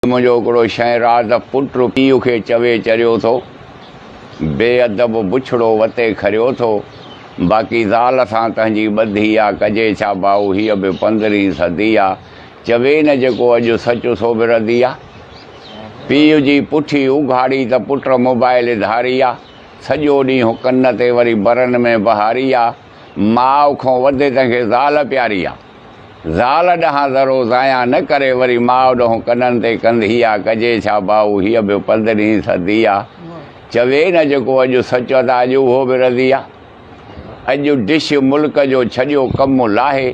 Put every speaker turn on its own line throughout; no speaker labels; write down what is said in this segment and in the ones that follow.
मुझो हिकिड़ो शहराज़ पुटु पीउ खे चवे चरियो थो, बेअदब बुछड़ो वते खरियो थो, बाक़ी ज़ाल सां तंहिंजी ॿधी आहे, कजे छा भाऊ हीअ बि 15वीं सदी आहे। चवे न जेको अॼु सचु सो बि रदी आहे। पीउ जी पुठी उघाड़ी त पुट मोबाइल धारी आहे, सॼो ॾींहुं कन ते वरी बरनि में बहारी आहे। माउ खां वधे तंहिंखे ज़ाल प्यारी आहे, ज़ाल ॾांहुं ज़रो ज़ाया न करे वरी माउ ॾोंहुं कननि ते कंदी आहे, कजे छा भाऊ हीअ बि 15वीं सदी आहे। चवे न जेको अॼु सचु त अॼु उहो बि रदी आहे। अॼु डिश मुल्क जो छॾियो कमु लाहे,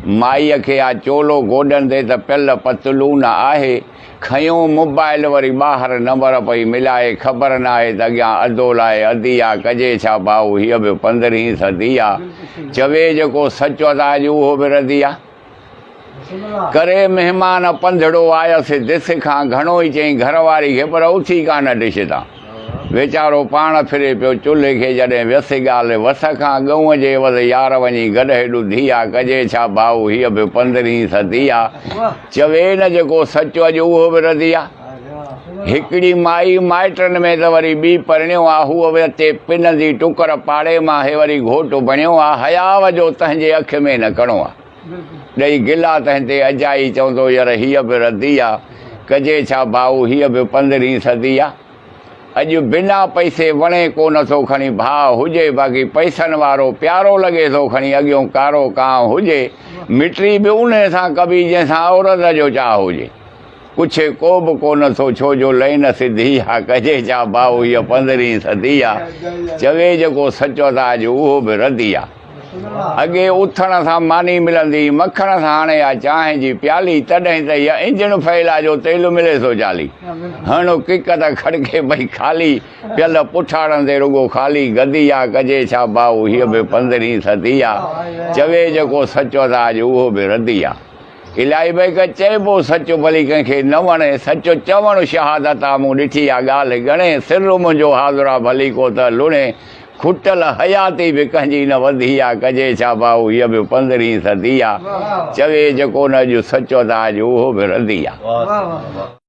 माईअ खे आहे चोलो गोॾनि ते त पियल पतलून आहे। खयों मोबाइल वरी ॿाहिरि नंबर पई मिलाए, ख़बर न आहे त अॻियां अधो लाइ अधी आहे, कजे छा भाऊ हीअ बि 15वीं सदी आहे। चवे जेको सचु त अॼु उहो बि रदी आहे। करे महिमान पंधड़ो आयसि दिस खां, घणो ई चई घरवारी खे पर उथी कान डिश तां। वीचारो पाण फिरे पियो चुल्हे खे, जॾहिं व्यसि ॻाल्हि वस खां, गऊं जे वध यार वञी गॾु ॾुधी आहे, कजे छा भाऊ हीअ बि 15वीं सदी आहे। चवे न जेको सचु अॼु उहो बि रदी आहे। हिकिड़ी माई माइटनि में त वरी ॿी परिणियो आहे, हूअ वते पिनंदी टुकर पाड़े मां, हे वरी घोटु बणियो आहे। हयाव जो तंहिंजे अखि में न कणो आहे, ॾेई गिला तंहिं ते अजाई चवंदो यार हीअ बि रदी आहे, कजे छा भाऊ हीअ बि 15वीं सदी आहे। अॼु बिना पैसे वणे कोन थो खणी भाउ हुजे, बाक़ी पैसनि वारो प्यारो लॻे थो खणी, अॻियों कारो कांव हुजे। मिटी बि उन सां कबी जंहिंसां औरत जो चाह हुजे, कुझु को बि कोन थो, छो जो लाइन सिधी आहे, कजे छा भाऊ हीअ 15वीं सदी आहे। चवे जेको सचो त अॼु उहो बि रदी आहे। अॻे उथण सां मानी मिलंदी, मखण सां हाणे आहे चांहि जी प्याली, तॾहिं त इहा इंजण फैला जो तेल मिले थो चाली। हणो किक त खड़के भई खाली, पियल पुठाड़नि ते रुगो ख़ाली गदी आहे, कजे छा भाऊ हीअ बि 15वीं सदी आहे। चवे जेको सचो त अॼु उहो बि रदी आहे। इलाही भई चइबो सचु भली कंहिंखे न वणे, सचु चवणु शहादत आहे। मूं ॾिठी आहे ॻाल्हि घणे, सिर मुंहिंजो हाज़ुरा भली को त लुणे, खुटल हयाती बि कंहिंजी न वधी आहे, कजे छा भाऊ हीअ बि 15वीं सदी आहे। चवे जेको न अॼु सचो त अॼु उहो बि रदी आहे।